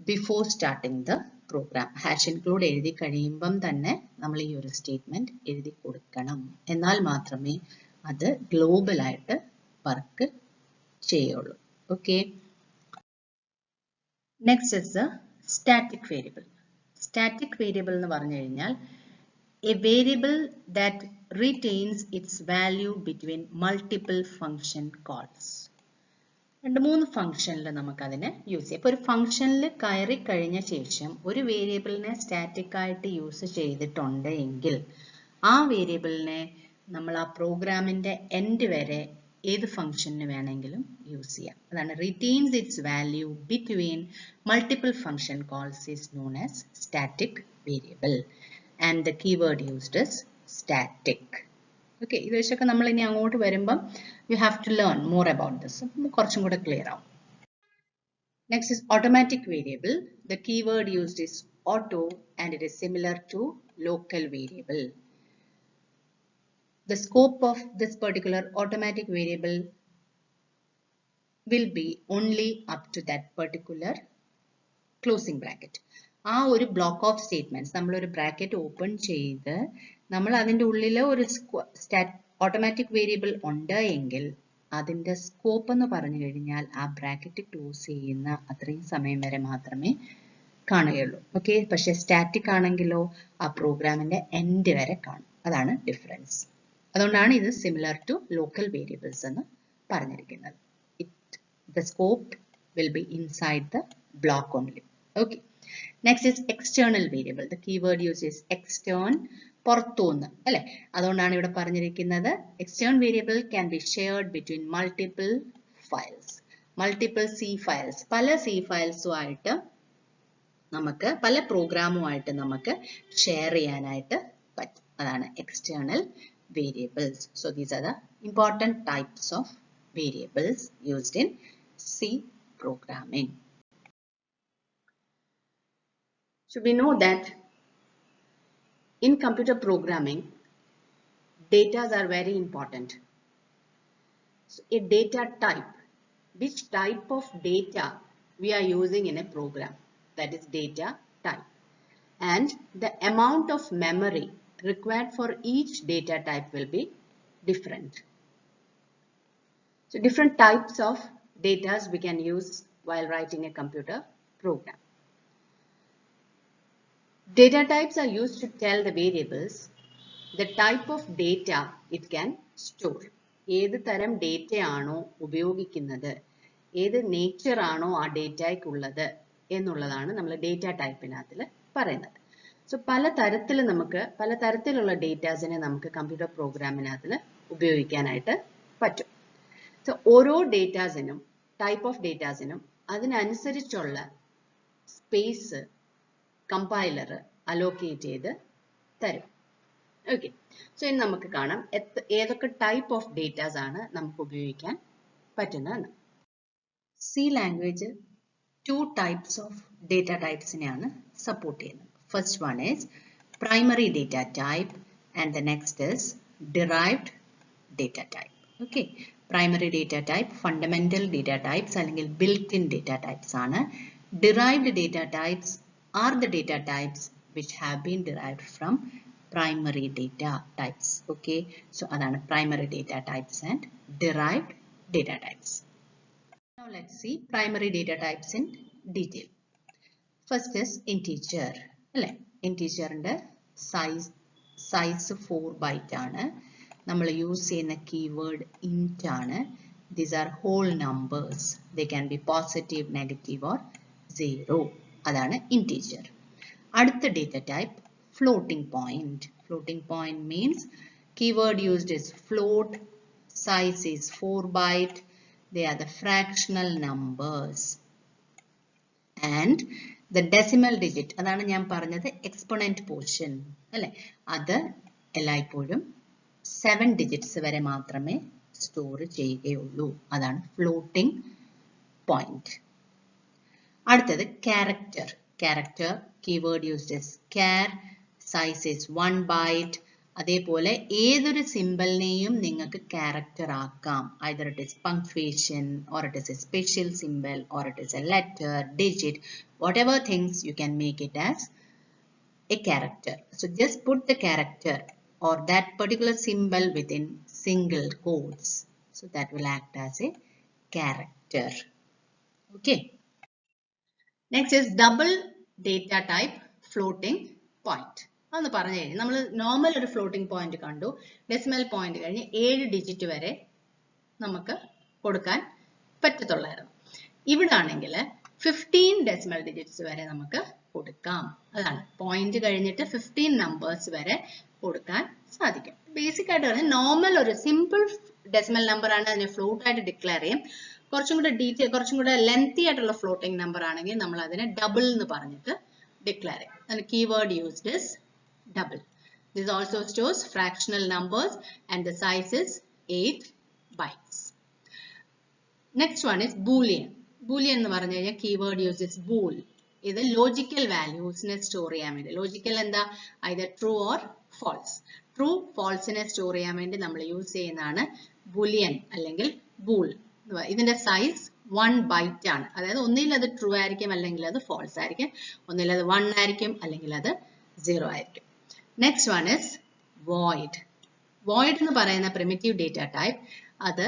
before starting the program. Hash include എഴുതി കഴിയുമ്പം തന്നെ നമ്മൾ ഈ ഒരു സ്റ്റേറ്റ്മെന്റ് എഴുതി കൊടുക്കണം. എന്നാൽ മാത്രമേ അത് ഗ്ലോബൽ ആയിട്ട് വർക്ക് ചെയ്യുള്ളൂ. Okay. Next is the static variable. Static variable എന്ന് പറഞ്ഞു കഴിഞ്ഞാൽ a variable that retains its value between multiple function calls. രണ്ട് മൂന്ന് ഫംഗ്ഷനിൽ നമുക്ക് അതിനെ യൂസ് ചെയ്യാം. ഇപ്പോൾ ഒരു ഫംഗ്ഷനിൽ കയറി കഴിഞ്ഞ ശേഷം ഒരു വേരിയബിളിനെ സ്റ്റാറ്റിക് ആയിട്ട് യൂസ് ചെയ്തിട്ടുണ്ട് എങ്കിൽ ആ വേരിയബിളിനെ നമ്മൾ ആ പ്രോഗ്രാമിന്റെ എൻഡ് വരെ ഏത് ഫംഗ്ഷന് വേണമെങ്കിലും യൂസ് ചെയ്യാം. അതാണ് retains its value between multiple function calls is known as static variable. And the keyword used is static. Okay, ഇതൊക്കെ നമ്മൾ ഇനി അങ്ങോട്ട് വരുമ്പം you have to learn more about this. കുറച്ചും കൂടെ ക്ലിയർ ആവും. Next is automatic variable. The keyword used is auto and it is similar to local variable. The scope of this particular automatic variable will be only up to that particular closing bracket. ആ ഒരു block of statements നമ്മൾ ഒരു bracket open ചെയ്ത് നമ്മൾ അതിന്റെ ഉള്ളിൽ ഒരു automatic variable ഉണ്ട് എങ്കിൽ അതിന്റെ സ്കോപ്പ് എന്ന് പറഞ്ഞു കഴിഞ്ഞാൽ ആ ബ്രാക്കറ്റ് ക്ലോസ് ചെയ്യുന്ന അത്രയും സമയം വരെ മാത്രമേ കാണുകയുള്ളൂ. ഓക്കെ, പക്ഷെ സ്റ്റാറ്റിക് ആണെങ്കിലോ ആ പ്രോഗ്രാമിന്റെ എൻഡ് വരെ കാണും. അതാണ് ഡിഫറൻസ്. അതുകൊണ്ടാണ് ഇത് സിമിലർ ടു ലോക്കൽ വേരിയബിൾസ് എന്ന് പറഞ്ഞിരിക്കുന്നത്. The scope will be inside the block only. Okay. Next is external variable. The keyword used is extern, പുറത്തുനിന്ന് അല്ലെ. അതുകൊണ്ടാണ് ഇവിടെ പറഞ്ഞിരിക്കുന്നത് external variable can be shared between multiple files. Multiple C files. പല C ഫയൽസുമായിട്ട് നമുക്ക് പല പ്രോഗ്രാമുമായിട്ട് നമുക്ക് ഷെയർ ചെയ്യാനായിട്ട് പറ്റും. അതാണ് external variables. So these are the important types of variables used in C programming. So we know that in computer programming, data are very important. So a data type, which type of data we are using in a program, that is data type. And the amount of memory required for each data type will be different. So different types of data we can use while writing a computer program. Data types are used to tell the variables the type of data it can store. ഏത് തരം data ആണോ ഉപയോഗിക്കുന്നത്, ഏത് nature ആണോ ആ ഡേറ്റയ്ക്കുള്ളത് എന്നുള്ളതാണ് നമ്മൾ data ടൈപ്പിനകത്തിൽ പറയുന്നത്. സോ പലതരത്തിലുള്ള ഡേറ്റാസിനെ നമുക്ക് കമ്പ്യൂട്ടർ പ്രോഗ്രാമിനകത്തിൽ ഉപയോഗിക്കാനായിട്ട് പറ്റും. സോ ഓരോ ഡേറ്റാസിനും ടൈപ്പ് ഓഫ് ഡേറ്റാസിനും അതിനനുസരിച്ചുള്ള സ്പേസ് കമ്പൈലർ അലോക്കേറ്റ് ചെയ്ത് തരും. ഓക്കെ, സോ ഇനി നമുക്ക് കാണാം ഏതൊക്കെ ടൈപ്പ് ഓഫ് ഡേറ്റാസ് ആണ് നമുക്ക് ഉപയോഗിക്കാൻ പറ്റുന്നതെന്ന്. C language 2 types of data ടൈപ്സിനെയാണ് സപ്പോർട്ട് ചെയ്യുന്നത്. First one is primary data type and the next is derived data type. Okay, primary data type fundamental data types അല്ലെങ്കിൽ ബിൽറ്റ് ഇൻ ഡേറ്റ ടൈപ്സ് ആണ്. Derived data types are the data types which have been derived from primary data types. Okay, so adana primary data types and derived data types. Now let's see primary data types in detail. First is integer. അല്ലേ? ഇൻറ്റീജറിന്റെ size 4 byte ആണ്. നമ്മൾ use ചെയ്യുന്ന keyword int ആണ്. These are whole numbers. They can be positive, negative or 0. അതാണ് integer. അടുത്ത data type floating point. Floating point means keyword used is float, size is 4 byte, they are the fractional numbers. And the decimal digit, അതാണ് ഞാൻ പറഞ്ഞത് exponent portion, അല്ലേ? അത് എല്ലായ്പ്പോഴും 7 digits വരെ മാത്രമേ സ്റ്റോർ ചെയ്യുകയുള്ളൂ. അതാണ് ഫ്ലോട്ടിംഗ് പോയിന്റ്. അടുത്തത് character. Character keyword used is char, size is 1 byte. അതേപോലെ ഏതൊരു സിമ്പലിനെയും നിങ്ങൾക്ക് ക്യാരക്ടർ ആക്കാം. either it is punctuation or it is a special symbol or it is a letter, digit, whatever things you can make it as a character. So just put the character or that particular symbol within single quotes. So that will act as a character. Okay. Next is double data type floating point. അതൊന്ന് പറഞ്ഞു കഴിഞ്ഞാൽ നമ്മൾ normal ഒരു floating point കണ്ടു. Decimal point കഴിഞ്ഞ് 7 digit വരെ നമുക്ക് കൊടുക്കാൻ പറ്റത്തുള്ളായിരുന്നു. ഇവിടെ ആണെങ്കിൽ 15 ഡെസിമൽ ഡിജിറ്റ്സ് വരെ നമുക്ക് കൊടുക്കാം. അതാണ് പോയിന്റ് കഴിഞ്ഞിട്ട് 15 നമ്പേഴ്സ് വരെ കൊടുക്കാൻ സാധിക്കും. ബേസിക് ആയിട്ട് പറഞ്ഞാൽ നോർമൽ ഒരു സിമ്പിൾ ഡെസിമൽ നമ്പർ ആണ്, അതിനെ ഫ്ലോട്ട് ആയിട്ട് ഡിക്ലെയർ ചെയ്യും. കുറച്ചും കൂടെ ഡീറ്റെയിൽ, കുറച്ചും കൂടെ ലെങ്തി ആയിട്ടുള്ള ഫ്ലോട്ടിംഗ് നമ്പർ ആണെങ്കിൽ നമ്മൾ അതിനെ ഡബിൾ എന്ന് പറഞ്ഞിട്ട് ഡിക്ലെയർ ചെയ്യും. അതിന് keyword used is double. This also stores fractional numbers and the size is 8 bytes. Next one is boolean. Boolean എന്ന് പറഞ്ഞു കഴിഞ്ഞാൽ keyword uses bool. ഇത് logical values നെ store ചെയ്യാൻ വേണ്ടി. Logical എന്താ? either true or false. True, false നെ store ചെയ്യാൻ വേണ്ടി നമ്മൾ യൂസ് ചെയ്യുന്നതാണ് boolean അല്ലെങ്കിൽ bool. ഇതിന്റെ സൈസ് 1 byte ആണ്. അതായത് ഒന്നിൽ അത് true ആയിരിക്കും, അല്ലെങ്കിൽ അത് false ആയിരിക്കും. ഒന്നിൽ അത് 1 ആയിരിക്കും, അല്ലെങ്കിൽ അത് 0 ആയിരിക്കും. Next one is void. Void എന്ന് പറയുന്ന primitive data type അത്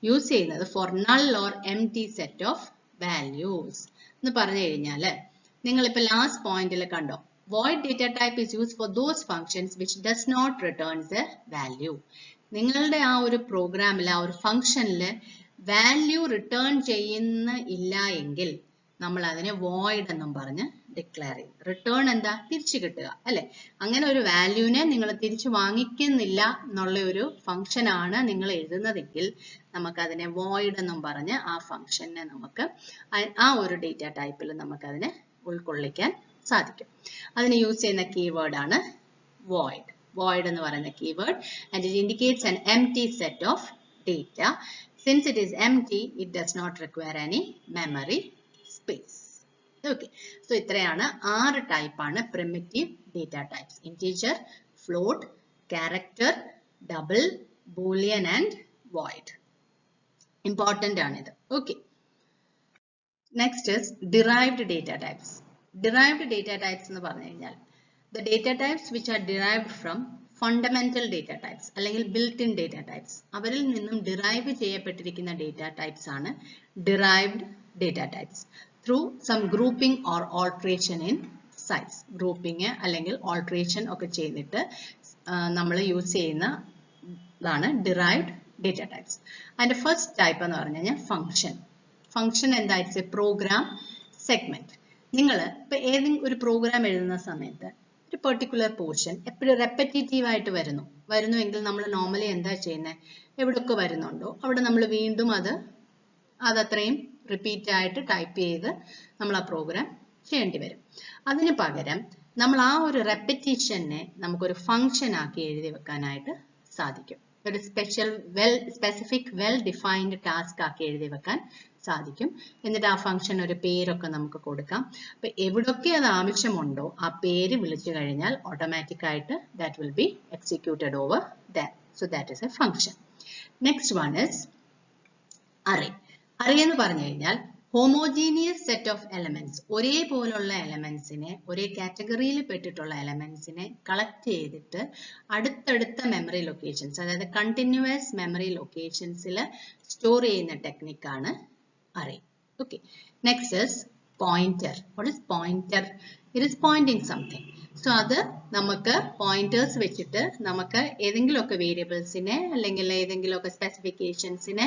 യൂസ് ചെയ്യുന്നത് for null or empty set of values. എന്ന് പറഞ്ഞു കഴിഞ്ഞാൽ നിങ്ങളിപ്പോൾ ലാസ്റ്റ് പോയിന്റിൽ കണ്ടോ, void data type is used for those functions which does not return the value. നിങ്ങളുടെ ആ ഒരു പ്രോഗ്രാമിൽ, ആ ഒരു ഫംഗ്ഷനിൽ വാല്യൂ റിട്ടേൺ ചെയ്യുന്ന ഇല്ല എങ്കിൽ നമ്മൾ അതിനെ void എന്നും പറഞ്ഞ് ഡിക്ലെയർ ചെയ്യും. റിട്ടേൺ എന്താ? തിരിച്ചു കിട്ടുക, അല്ലെ? അങ്ങനെ ഒരു വാല്യൂനെ നിങ്ങൾ തിരിച്ചു വാങ്ങിക്കുന്നില്ല എന്നുള്ള ഒരു ഫംഗ്ഷൻ ആണ് നിങ്ങൾ എഴുതുന്നതെങ്കിൽ നമുക്ക് അതിനെ void എന്നും പറഞ്ഞ് ആ ഫംഗ്ഷനെ നമുക്ക് ആ ഒരു ഡേറ്റ ടൈപ്പിൽ നമുക്ക് അതിനെ ഉൾക്കൊള്ളിക്കാൻ സാധിക്കും. അതിന് യൂസ് ചെയ്യുന്ന കീവേഡ് ആണ് void. Void എന്ന് പറയുന്ന keyword, and it indicates an empty set of data. Since it is empty, it does not require any memory space. Okay, so ഇത്രയാണ് 6 ടൈപ്പ് ആണ് primitive data types: integer, float, character, double, boolean and void. Important ആണ് ഇത്. Okay, next is derived data types. Derived data types എന്ന് പറഞ്ഞു കഴിഞ്ഞാൽ the data types which are derived from fundamental data types അല്ലെങ്കിൽ built-in data types. അവരിൽ നിന്നും derive ചെയ്യപ്പെട്ടിരിക്കുന്ന data types ആണ് derived data types through some grouping or alteration in size. Grouping അല്ലെങ്കിൽ alteration ഒക്കെ ചെയ്തിട്ട് നമ്മൾ യൂസ് ചെയ്യുന്നതാണ് derived data types. അതിന്റെ ഫസ്റ്റ് ടൈപ്പ് എന്ന് പറഞ്ഞു കഴിഞ്ഞാൽ ഫംഗ്ഷൻ. ഫംഗ്ഷൻ എന്താ? It's a program segment. നിങ്ങൾ ഇപ്പൊ ഏതെങ്കിലും ഒരു പ്രോഗ്രാം എഴുതുന്ന സമയത്ത് ഒരു പെർട്ടിക്കുലർ പോർഷൻ എപ്പോഴും റെപ്പറ്റേറ്റീവ് ആയിട്ട് വരുന്നുവെങ്കിൽ നമ്മൾ നോർമലി എന്താ ചെയ്യുന്നത്? എവിടെയൊക്കെ വരുന്നുണ്ടോ അവിടെ നമ്മൾ വീണ്ടും അതത്രയും റിപ്പീറ്റ് ആയിട്ട് ടൈപ്പ് ചെയ്ത് നമ്മൾ ആ പ്രോഗ്രാം ചെയ്യേണ്ടി വരും. അതിന് പകരം നമ്മൾ ആ ഒരു റെപ്പറ്റീഷനെ നമുക്കൊരു ഫംഗ്ഷൻ ആക്കി എഴുതി വെക്കാനായിട്ട് സാധിക്കും. ഒരു സ്പെസിഫിക് വെൽ ഡിഫൈൻഡ് ടാസ്ക് ആക്കി എഴുതി വെക്കാൻ സാധിക്കും. എന്നിട്ട് ആ ഫംഗ്ഷൻ ഒരു പേരൊക്കെ നമുക്ക് കൊടുക്കാം. അപ്പൊ എവിടൊക്കെ അത് ആവശ്യമുണ്ടോ ആ പേര് വിളിച്ചു കഴിഞ്ഞാൽ ഓട്ടോമാറ്റിക് ആയിട്ട് that will be executed over that. So that is A function. Next one is array. Array എന്ന് പറഞ്ഞു കഴിഞ്ഞാൽ ഹോമോജീനിയസ് സെറ്റ് ഓഫ് എലമെന്റ്സ്, ഒരേപോലുള്ള എലമെന്റ്സിനെ, ഒരേ കാറ്റഗറിയിൽ പെട്ടിട്ടുള്ള എലമെന്റ്സിനെ കളക്ട് ചെയ്തിട്ട് അടുത്തടുത്ത മെമ്മറി ലൊക്കേഷൻസ്, അതായത് കണ്ടിന്യൂസ് മെമ്മറി ലൊക്കേഷൻസിൽ സ്റ്റോർ ചെയ്യുന്ന ടെക്നിക്കാണ് array. Okay, next is pointer. What is pointer? It is pointing something. So അത് നമുക്ക് പോയിന്റേഴ്സ് വെച്ചിട്ട് നമുക്ക് ഏതെങ്കിലുമൊക്കെ വേരിയബിൾസിനെ അല്ലെങ്കിൽ ഏതെങ്കിലുമൊക്കെ സ്പെസിഫിക്കേഷൻസിനെ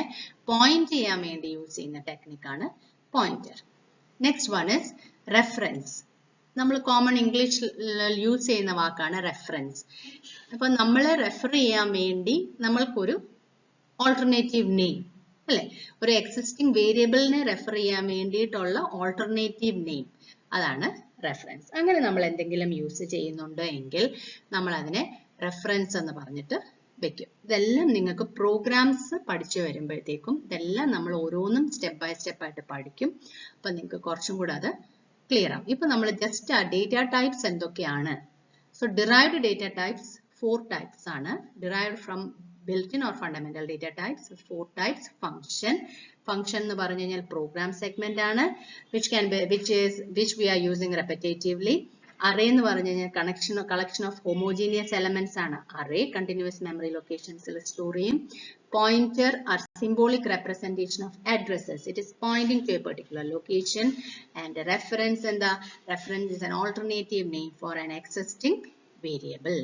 പോയിന്റ് ചെയ്യാൻ വേണ്ടി യൂസ് ചെയ്യുന്ന ടെക്നിക്കാണ് pointer. Next one is reference. നമ്മൾ കോമൺ ഇംഗ്ലീഷിൽ യൂസ് ചെയ്യുന്ന വാക്കാണ് റെഫറൻസ്. അപ്പൊ നമ്മൾ റെഫർ ചെയ്യാൻ വേണ്ടി നമ്മൾക്കൊരു ഓൾട്ടർനേറ്റീവ് നെയിം അല്ലെ, ഒരു എക്സിസ്റ്റിംഗ് വേരിയബിളിനെ റെഫർ ചെയ്യാൻ വേണ്ടിയിട്ടുള്ള ഓൾട്ടർനേറ്റീവ് നെയിം, അതാണ് റെഫറൻസ്. അങ്ങനെ നമ്മൾ എന്തെങ്കിലും യൂസ് ചെയ്യുന്നുണ്ട് എങ്കിൽ നമ്മൾ അതിനെ റെഫറൻസ് എന്ന് പറഞ്ഞിട്ട് വെക്കും. ഇതെല്ലാം നിങ്ങൾക്ക് പ്രോഗ്രാംസ് പഠിച്ചു വരുമ്പോഴത്തേക്കും ഇതെല്ലാം നമ്മൾ ഓരോന്നും സ്റ്റെപ്പ് ബൈ സ്റ്റെപ്പ് ആയിട്ട് പഠിക്കും. അപ്പൊ നിങ്ങൾക്ക് കുറച്ചും കൂടെ അത് ക്ലിയർ ആവും. ഇപ്പൊ നമ്മൾ ജസ്റ്റ് ആ ഡേറ്റ ടൈപ്സ് എന്തൊക്കെയാണ്. So derived data types 4 types ആണ്. Derived from built-in or fundamental data types 4 types. Function എന്ന് പറഞ്ഞു കഴിഞ്ഞാൽ program segment ആണ്, which we are using repetitively. Array എന്ന് പറഞ്ഞു കഴിഞ്ഞാൽ collection of homogeneous elements ആണ്. Array continuous memory locations store ചെയ്യും. Pointer are symbolic representation of addresses. It is pointing to a particular location. And reference reference is an alternative name for an existing variable.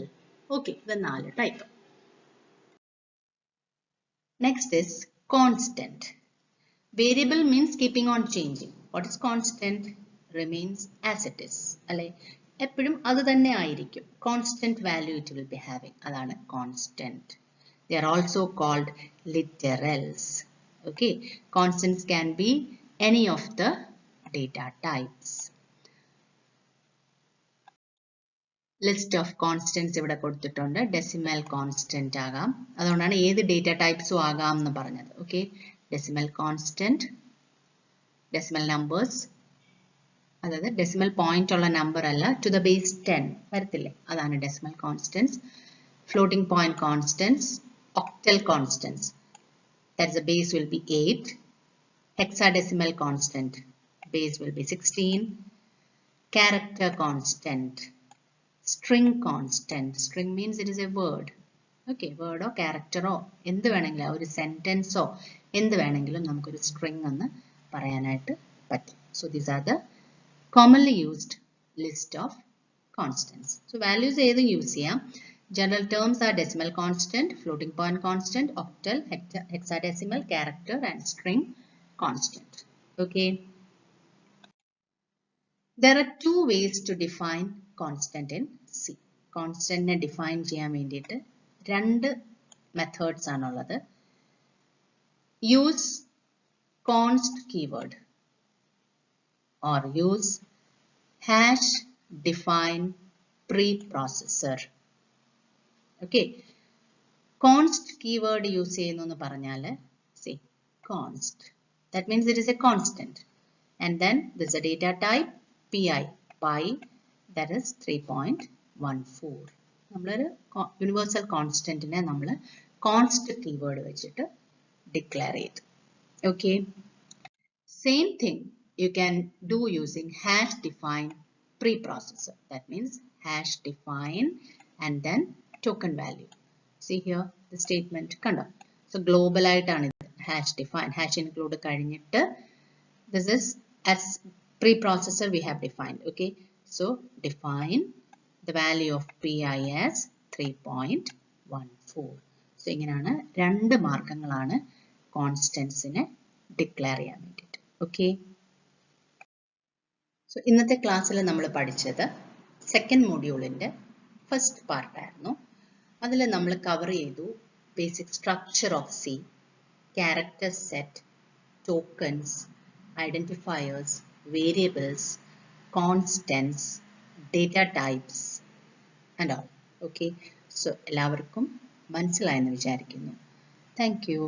Okay, the 4 type. Next is constant. Variable means keeping on changing. What is constant? Remains as it is. Alle eppozhum adu thanne aayirikkum. Constant value it will be having. Adana constant. They are also called literals. Okay, constants can be any of the data types. List of constants ഇവിടെ കൊടുത്തിട്ടുണ്ട്. Decimal constant ആകാം, അതുകൊണ്ടാണ് ഏത് data ടൈപ്സും ആകാം എന്ന് പറഞ്ഞത്. Okay, decimal constant, decimal numbers, അതായത് decimal point ഉള്ള നമ്പർ അല്ല, ടു ദ ബേസ് 10 വരത്തില്ലേ, അതാണ് decimal constants. Floating point constants, octal constants, that is the base will be 8. Hexadecimal constant, base will be 16. Character constant, string constant. String means it is a word. Okay, word or character or എന്ത് വേണമെങ്കിലും ഒരു സെന്റൻസോ എന്ത് വേണമെങ്കിലും നമുക്കൊരു string എന്ന് പറയാനായിട്ട് പറ്റും. So these are the commonly used list of constants. So values ഏതും യൂസ് ചെയ്യാം. General terms are decimal constant, floating point constant, octal, hexadecimal, character and string constant. Okay. There are 2 ways to define constant in C. Constant ne define ചെയ്യാൻ വേണ്ടിയിട്ട് 2 methods ആണുള്ളത്. Use const keyword or use hash define preprocessor. Okay, const keyword use ചെയ്യുന്നു എന്ന് പറഞ്ഞാൽ see const, that means it is a constant, and then this is a data type pi, that is 3.14. നമ്മളൊരു universal കോൺസ്റ്റന്റിനെ നമ്മൾ const keyword വെച്ചിട്ട് declare ചെയ്തു. Okay, same thing you can do using hash define preprocessor. That means hash define and then token value. See here the statement kando. So global ആയിട്ടാണ് ഇത് hash define, hash include കഴിഞ്ഞിട്ട് this is as preprocessor we have defined. Okay, so define the value of pi as 3.14. So ഇങ്ങനെയാണ് 2 മാർഗങ്ങളാണ് കോൺസ്റ്റന്റ്സിനെ declare ചെയ്യാൻ വേണ്ടിയിട്ട്. Okay, so ഇന്നത്തെ ക്ലാസ്സിൽ നമ്മൾ പഠിച്ചത് സെക്കൻഡ് മൊഡ്യൂളിന്റെ ഫസ്റ്റ് പാർട്ടായിരുന്നു. അതിൽ നമ്മൾ കവർ ചെയ്തു basic structure of C, character set, tokens, identifiers, variables, constants, data types and all. Okay, so എല്ലാവർക്കും മനസ്സിലായെന്ന് വിചാരിക്കുന്നു. Thank you.